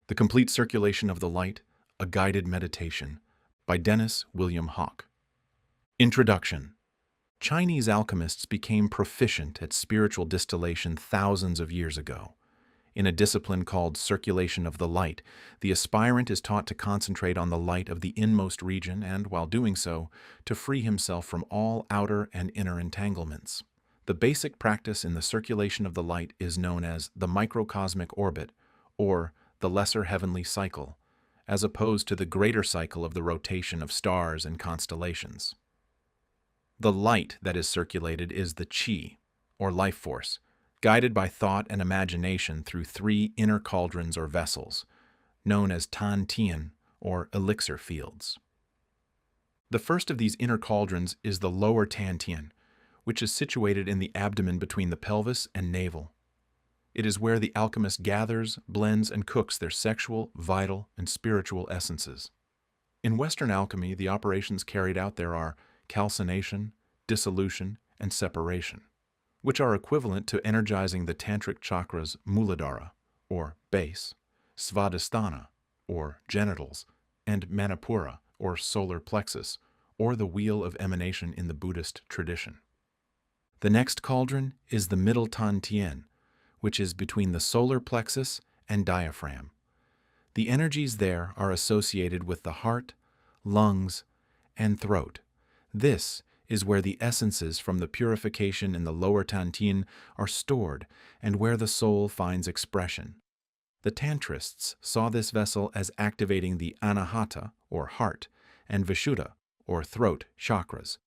The Complete Circulation of the Light, A Guided Meditation by Dennis William Hauck. Introduction. Chinese alchemists became proficient at spiritual distillation thousands of years ago. In a discipline called circulation of the light, the aspirant is taught to concentrate on the light of the inmost region and, while doing so, to free himself from all outer and inner entanglements. The basic practice in the circulation of the light is known as the Microcosmic Orbit, or the lesser heavenly cycle, as opposed to the greater cycle of the rotation of stars and constellations. The light that is circulated is the qi, or life force, guided by thought and imagination through three inner cauldrons or vessels, known as Tan Tien, or elixir fields. The first of these inner cauldrons is the Lower Tan Tien, which is situated in the abdomen between the pelvis and navel. It is where the alchemist gathers, blends, and cooks their sexual, vital, and spiritual essences. In Western alchemy, the operations carried out there are calcination, dissolution, and separation, which are equivalent to energizing the Tantric chakras muladhara, or base, svadhisthana, or genitals, and manipura, or solar plexus, or the Wheel of Emanation in the Buddhist tradition. The next cauldron is the Middle Tan Tien, which is between the solar plexus and diaphragm. The energies there are associated with the heart, lungs, and throat. This is where the essences from the purification in the Lower Tan Tien are stored and where the soul finds expression. The Tantrists saw this vessel as activating the anahata, or heart, and vishuddha, or throat, chakras.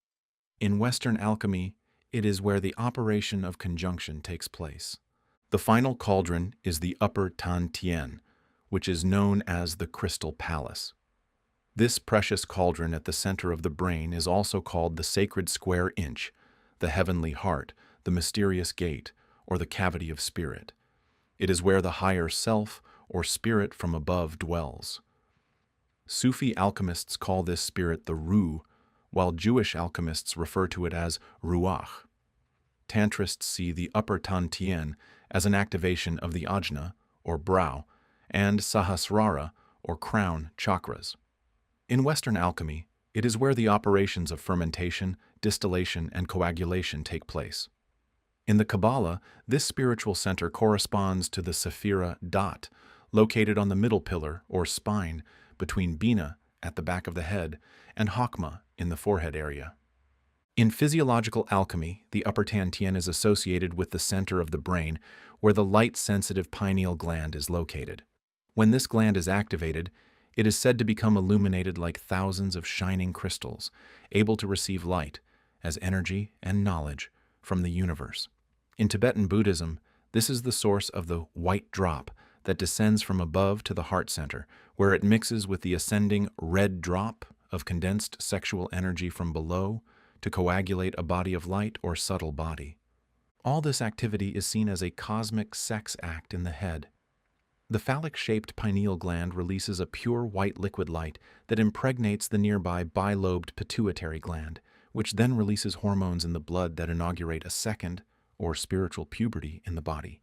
In Western alchemy, it is where the operation of conjunction takes place. The final cauldron is the Upper Tan Tien, which is known as the Crystal Palace. This precious cauldron at the center of the brain is also called the sacred square inch, the heavenly heart, the mysterious gate, or the cavity of spirit. It is where the higher self, or spirit from above, dwells. Sufi alchemists call this spirit the Ruh, while Jewish alchemists refer to it as Ruach. Tantrists see the Upper Tan Tien as an activation of the ajna, or brow, and sahasrara, or crown, chakras. In Western alchemy, it is where the operations of fermentation, distillation, and coagulation take place. In the Kabbalah, this spiritual center corresponds to the Sephira dot, located on the middle pillar, or spine, between Bina, at the back of the head, and Chokmah, in the forehead area. In physiological alchemy, the Upper Tan Tien is associated with the center of the brain, where the light-sensitive pineal gland is located. When this gland is activated, it is said to become illuminated like thousands of shining crystals, able to receive light as energy and knowledge from the universe. In Tibetan Buddhism, this is the source of the white drop that descends from above to the heart center, where it mixes with the ascending red drop of condensed sexual energy from below to coagulate a body of light or subtle body. All this activity is seen as a cosmic sex act in the head. The phallic-shaped pineal gland releases a pure white liquid light that impregnates the nearby bilobed pituitary gland, which then releases hormones in the blood that inaugurate a second, or spiritual puberty, in the body.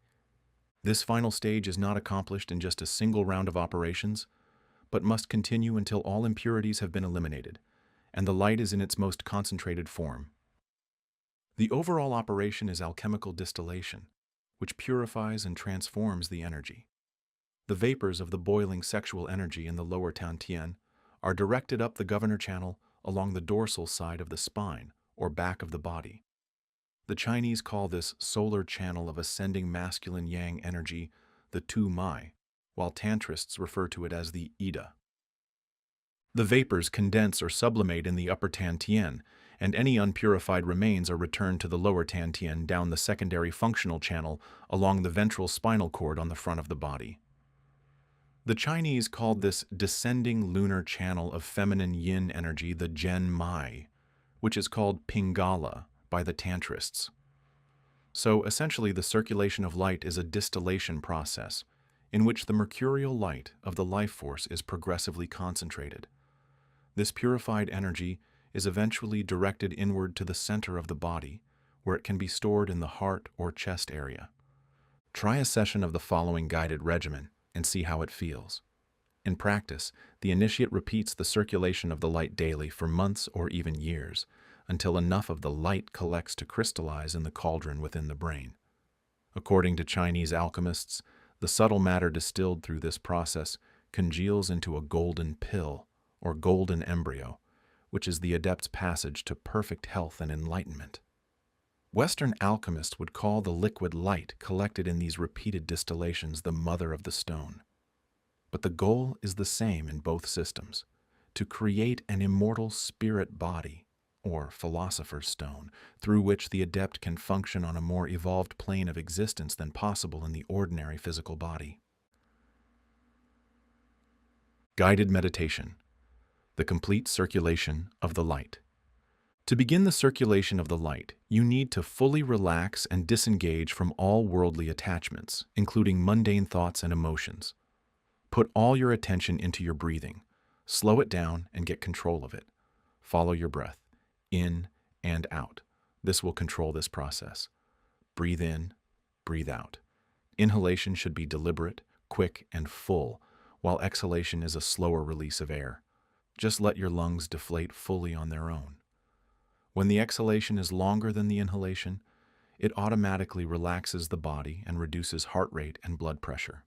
This final stage is not accomplished in just a single round of operations, but must continue until all impurities have been eliminated, and the light is in its most concentrated form. The overall operation is alchemical distillation, which purifies and transforms the energy. The vapors of the boiling sexual energy in the Lower Tan Tien are directed up the governor channel along the dorsal side of the spine, or back of the body. The Chinese call this solar channel of ascending masculine yang energy the Tu Mai, while Tantrists refer to it as the Ida. The vapors condense or sublimate in the Upper Tan Tien, and any unpurified remains are returned to the Lower Tan Tien down the secondary functional channel along the ventral spinal cord on the front of the body. The Chinese called this descending lunar channel of feminine yin energy the Gen Mai, which is called Pingala by the Tantrists. So essentially, the circulation of light is a distillation process in which the mercurial light of the life force is progressively concentrated. This purified energy is eventually directed inward to the center of the body, where it can be stored in the heart or chest area. Try a session of the following guided regimen, and see how it feels. In practice, the initiate repeats the circulation of the light daily for months or even years, until enough of the light collects to crystallize in the cauldron within the brain. According to Chinese alchemists, the subtle matter distilled through this process congeals into a golden pill, or golden embryo, which is the adept's passage to perfect health and enlightenment. Western alchemists would call the liquid light collected in these repeated distillations the mother of the stone. But the goal is the same in both systems: to create an immortal spirit body, or philosopher's stone, through which the adept can function on a more evolved plane of existence than possible in the ordinary physical body. Guided meditation. The complete circulation of the light. To begin the circulation of the light, you need to fully relax and disengage from all worldly attachments, including mundane thoughts and emotions. Put all your attention into your breathing. Slow it down and get control of it. Follow your breath, in and out. This will control this process. Breathe in, breathe out. Inhalation should be deliberate, quick, and full, while exhalation is a slower release of air. Just let your lungs deflate fully on their own. When the exhalation is longer than the inhalation, it automatically relaxes the body and reduces heart rate and blood pressure.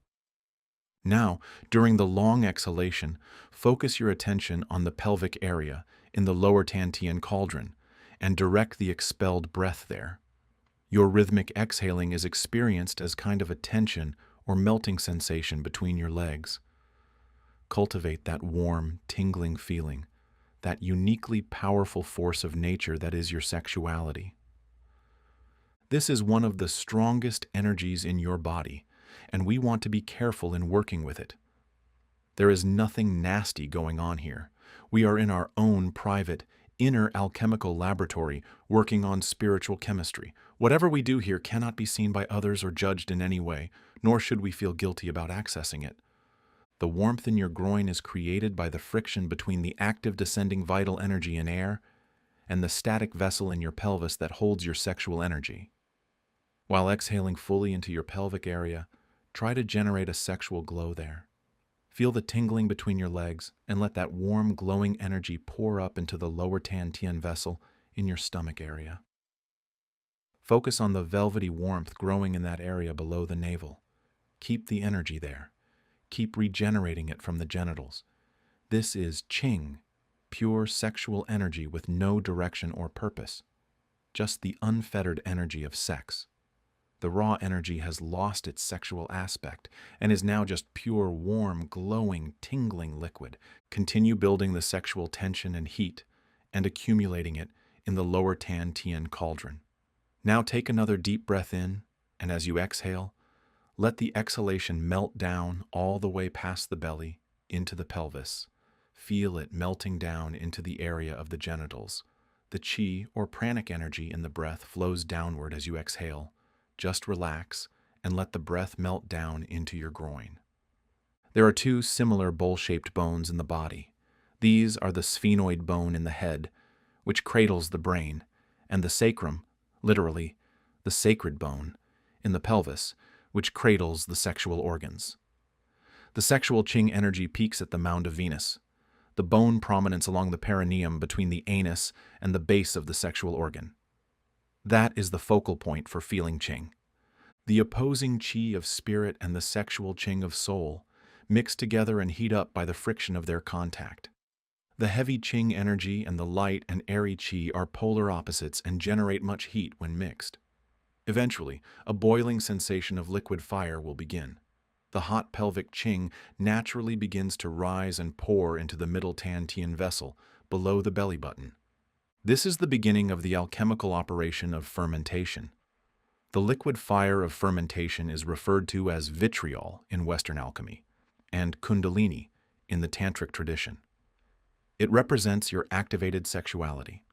Now, during the long exhalation, focus your attention on the pelvic area in the Lower Tan Tien cauldron and direct the expelled breath there. Your rhythmic exhaling is experienced as kind of a tension or melting sensation between your legs. Cultivate that warm, tingling feeling, that uniquely powerful force of nature that is your sexuality. This is one of the strongest energies in your body, and we want to be careful in working with it. There is nothing nasty going on here. We are in our own private, inner alchemical laboratory working on spiritual chemistry. Whatever we do here cannot be seen by others or judged in any way, nor should we feel guilty about accessing it. The warmth in your groin is created by the friction between the active descending vital energy in air and the static vessel in your pelvis that holds your sexual energy. While exhaling fully into your pelvic area, try to generate a sexual glow there. Feel the tingling between your legs and let that warm, glowing energy pour up into the Lower Tan Tien vessel in your stomach area. Focus on the velvety warmth growing in that area below the navel. Keep the energy there. Keep regenerating it from the genitals. This is Qing, pure sexual energy with no direction or purpose, just the unfettered energy of sex. The raw energy has lost its sexual aspect and is now just pure, warm, glowing, tingling liquid. Continue building the sexual tension and heat and accumulating it in the Lower Tan Tien cauldron. Now take another deep breath in, and as you exhale, let the exhalation melt down all the way past the belly into the pelvis. Feel it melting down into the area of the genitals. The chi or pranic energy in the breath flows downward as you exhale. Just relax and let the breath melt down into your groin. There are two similar bowl-shaped bones in the body. These are the sphenoid bone in the head, which cradles the brain, and the sacrum, literally, the sacred bone, in the pelvis, which cradles the sexual organs. The sexual Qing energy peaks at the mound of Venus, the bone prominence along the perineum between the anus and the base of the sexual organ. That is the focal point for feeling Qing. The opposing Qi of spirit and the sexual Qing of soul mix together and heat up by the friction of their contact. The heavy Qing energy and the light and airy Qi are polar opposites and generate much heat when mixed. Eventually, a boiling sensation of liquid fire will begin. The hot pelvic Qing naturally begins to rise and pour into the middle Tan Tien vessel, below the belly button. This is the beginning of the alchemical operation of fermentation. The liquid fire of fermentation is referred to as vitriol in Western alchemy, and kundalini in the Tantric tradition. It represents your activated sexuality.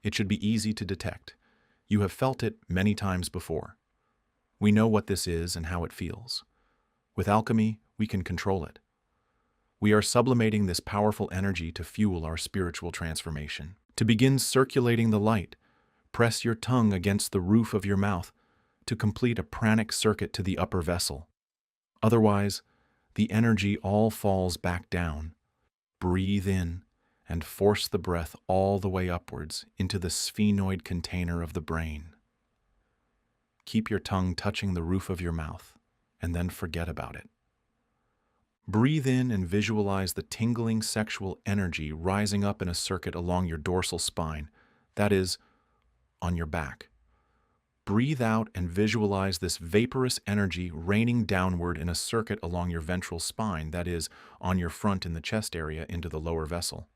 It should be easy to detect. You have felt it many times before. We know what this is and how it feels. With alchemy, we can control it. We are sublimating this powerful energy to fuel our spiritual transformation. To begin circulating the light, press your tongue against the roof of your mouth to complete a pranic circuit to the upper vessel. Otherwise, The energy all falls back down. Breathe in and force the breath all the way upwards into the sphenoid container of the brain. Keep your tongue touching the roof of your mouth, and then forget about it. Breathe in and visualize the tingling sexual energy rising up in a circuit along your dorsal spine, that is, on your back. Breathe out and visualize this vaporous energy raining downward in a circuit along your ventral spine, that is, on your front in the chest area into the lower vessel.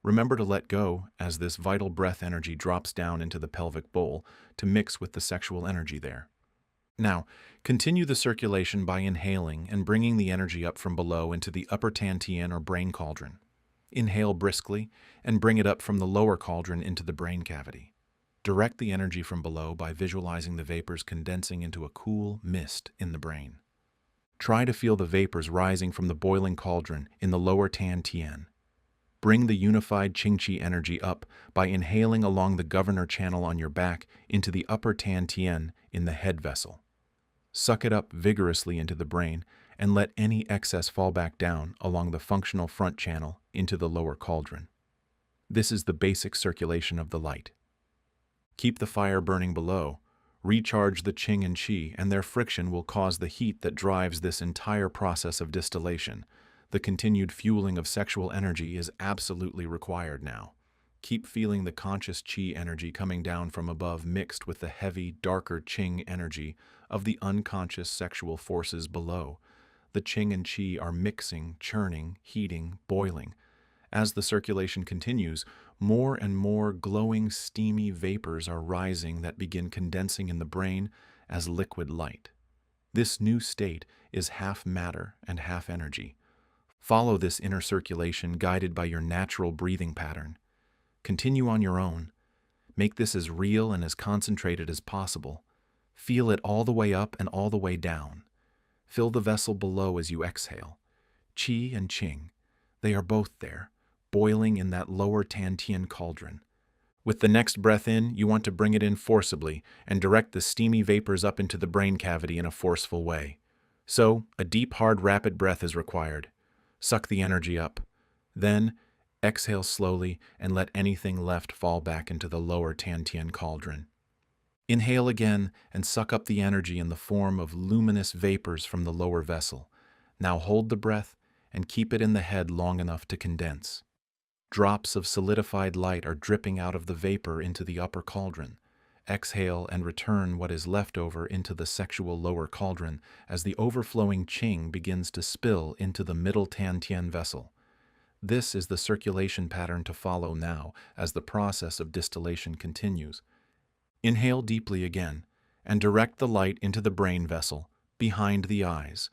Remember to let go as this vital breath energy drops down into the pelvic bowl to mix with the sexual energy there. Now, continue the circulation by inhaling and bringing the energy up from below into the upper Tan Tien or brain cauldron. Inhale briskly and bring it up from the lower cauldron into the brain cavity. Direct the energy from below by visualizing the vapors condensing into a cool mist in the brain. Try to feel the vapors rising from the boiling cauldron in the lower Tan Tien. Bring the unified Qing-Qi energy up by inhaling along the governor channel on your back into the upper Tan Tien in the head vessel. Suck it up vigorously into the brain and let any excess fall back down along the functional front channel into the lower cauldron. This is the basic circulation of the light. Keep the fire burning below. Recharge the Qing and Qi, and their friction will cause the heat that drives this entire process of distillation. The continued fueling of sexual energy is absolutely required now. Keep feeling the conscious Qi energy coming down from above mixed with the heavy, darker Qing energy of the unconscious sexual forces below. The Qing and Qi are mixing, churning, heating, boiling. As the circulation continues, more and more glowing, steamy vapors are rising that begin condensing in the brain as liquid light. This new state is half matter and half energy. Follow this inner circulation guided by your natural breathing pattern. Continue on your own. Make this as real and as concentrated as possible. Feel it all the way up and all the way down. Fill the vessel below as you exhale. Qi and Qing, they are both there, boiling in that lower Tan Tien cauldron. With the next breath in, you want to bring it in forcibly and direct the steamy vapors up into the brain cavity in a forceful way. So, a deep, hard, rapid breath is required. Suck the energy up. Then, exhale slowly and let anything left fall back into the lower Tan Tien cauldron. Inhale again and suck up the energy in the form of luminous vapors from the lower vessel. Now hold the breath and keep it in the head long enough to condense. Drops of solidified light are dripping out of the vapor into the upper cauldron. Exhale and return what is left over into the sexual lower cauldron as the overflowing Qing begins to spill into the middle Tan Tien vessel. This is the circulation pattern to follow now as the process of distillation continues. Inhale deeply again and direct the light into the brain vessel, behind the eyes.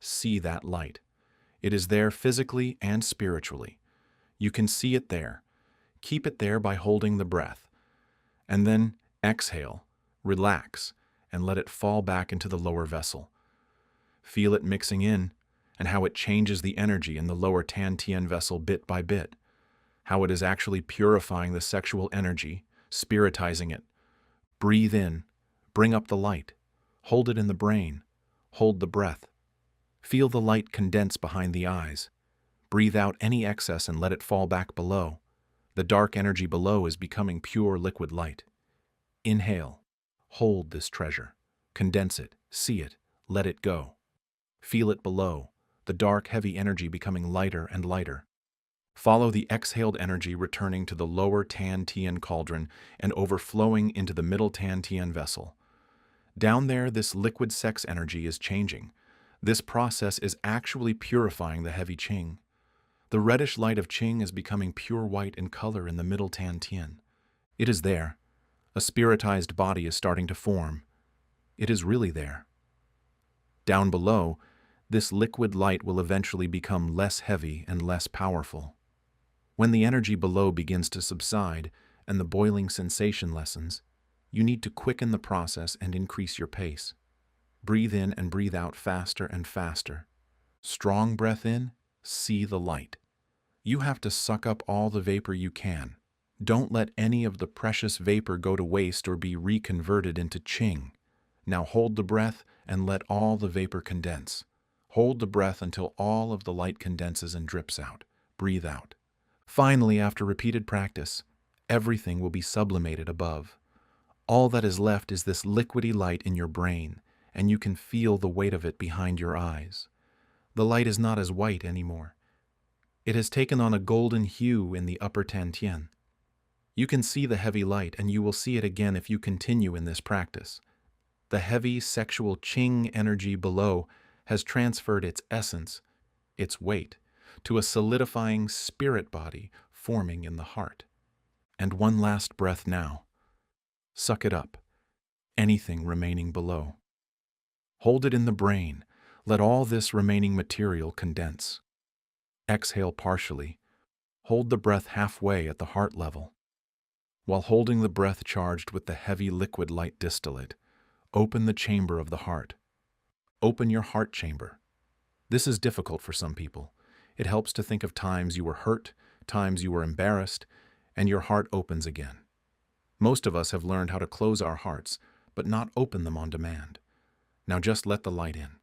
See that light. It is there physically and spiritually. You can see it there. Keep it there by holding the breath. And then exhale, relax, and let it fall back into the lower vessel. Feel it mixing in and how it changes the energy in the lower Tan Tien vessel bit by bit. How it is actually purifying the sexual energy, spiritizing it. Breathe in, bring up the light, hold it in the brain, hold the breath. Feel the light condense behind the eyes. Breathe out any excess and let it fall back below. The dark energy below is becoming pure liquid light. Inhale, hold this treasure, condense it, see it, let it go. Feel it below, the dark, heavy energy becoming lighter and lighter. Follow the exhaled energy returning to the lower Tan Tien cauldron and overflowing into the middle Tan Tien vessel. Down there, this liquid sex energy is changing. This process is actually purifying the heavy Qing. The reddish light of Qing is becoming pure white in color in the middle Tan Tien. It is there. A spiritized body is starting to form. It is really there. Down below, this liquid light will eventually become less heavy and less powerful. When the energy below begins to subside and the boiling sensation lessens, you need to quicken the process and increase your pace. Breathe in and breathe out faster and faster. Strong breath in, see the light. You have to suck up all the vapor you can. Don't let any of the precious vapor go to waste or be reconverted into Qing. Now hold the breath and let all the vapor condense. Hold the breath until all of the light condenses and drips out. Breathe out. Finally, after repeated practice, everything will be sublimated above. All that is left is this liquidy light in your brain, and you can feel the weight of it behind your eyes. The light is not as white anymore. It has taken on a golden hue in the Upper Tan Tien. You can see the heavy light, and you will see it again if you continue in this practice. The heavy sexual Qing energy below has transferred its essence, its weight, to a solidifying spirit body forming in the heart. And one last breath now. Suck it up, anything remaining below. Hold it in the brain. Let all this remaining material condense. Exhale partially. Hold the breath halfway at the heart level. While holding the breath charged with the heavy liquid light distillate, open the chamber of the heart. Open your heart chamber. This is difficult for some people. It helps to think of times you were hurt, times you were embarrassed, and your heart opens again. Most of us have learned how to close our hearts, but not open them on demand. Now just let the light in.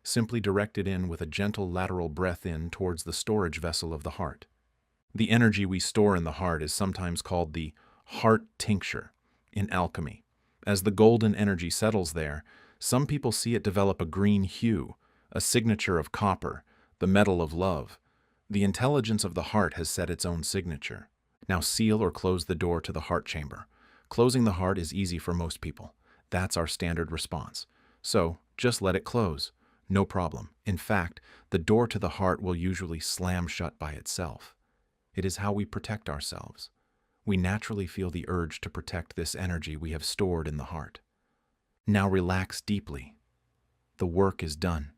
Simply direct it in with a gentle lateral breath in towards the storage vessel of the heart. The energy we store in the heart is sometimes called the heart tincture in alchemy. As the golden energy settles there, some people see it develop a green hue, a signature of copper, the metal of love. The intelligence of the heart has set its own signature. Now seal or close the door to the heart chamber. Closing the heart is easy for most people. That's our standard response. So, just let it close. No problem. In fact, the door to the heart will usually slam shut by itself. It is how we protect ourselves. We naturally feel the urge to protect this energy we have stored in the heart. Now relax deeply. The work is done.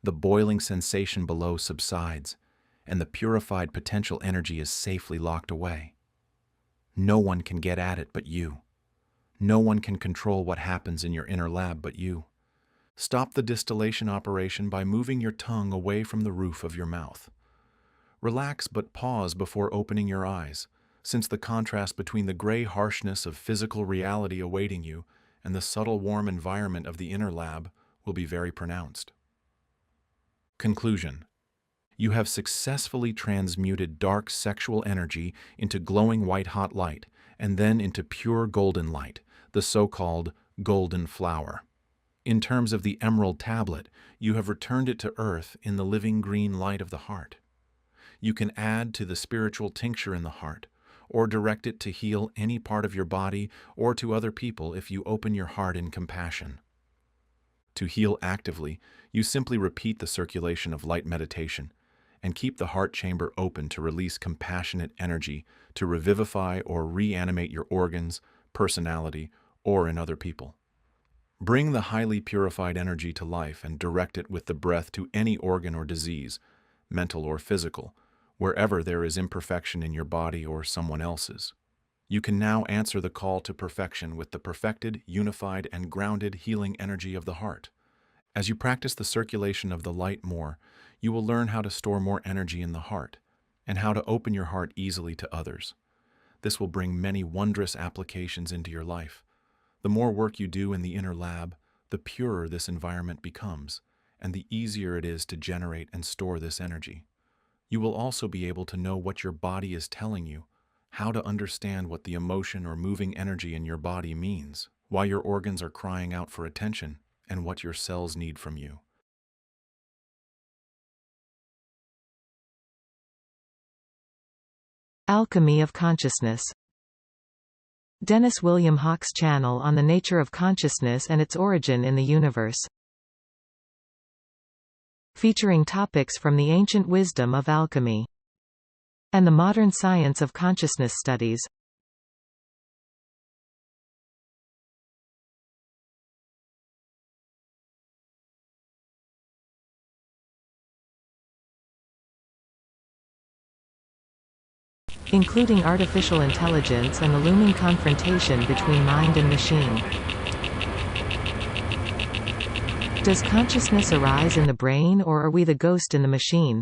The boiling sensation below subsides, and the purified potential energy is safely locked away. No one can get at it but you. No one can control what happens in your inner lab but you. Stop the distillation operation by moving your tongue away from the roof of your mouth. Relax but pause before opening your eyes, since the contrast between the gray harshness of physical reality awaiting you and the subtle warm environment of the inner lab will be very pronounced. Conclusion. You have successfully transmuted dark sexual energy into glowing white-hot light, and then into pure golden light, the so-called golden flower. In terms of the emerald tablet, you have returned it to earth in the living green light of the heart. You can add to the spiritual tincture in the heart, or direct it to heal any part of your body or to other people if you open your heart in compassion. To heal actively, you simply repeat the circulation of light meditation and keep the heart chamber open to release compassionate energy to revivify or reanimate your organs, personality, or in other people. Bring the highly purified energy to life and direct it with the breath to any organ or disease, mental or physical, wherever there is imperfection in your body or someone else's. You can now answer the call to perfection with the perfected, unified, and grounded healing energy of the heart. As you practice the circulation of the light more, you will learn how to store more energy in the heart and how to open your heart easily to others. This will bring many wondrous applications into your life. The more work you do in the inner lab, the purer this environment becomes, and the easier it is to generate and store this energy. You will also be able to know what your body is telling you, how to understand what the emotion or moving energy in your body means, why your organs are crying out for attention, and what your cells need from you. Alchemy of Consciousness. Dennis William Hauck's channel on the nature of consciousness and its origin in the universe. Featuring topics from the ancient wisdom of alchemy and the modern science of consciousness studies. Including artificial intelligence and the looming confrontation between mind and machine. Does consciousness arise in the brain, or are we the ghost in the machine?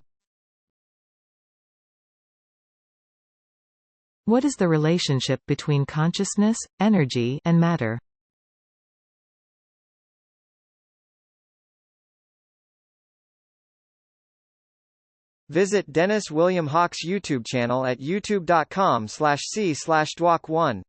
What is the relationship between consciousness, energy, and matter? Visit Dennis William Hauck's YouTube channel at youtube.com/c/dwalk1.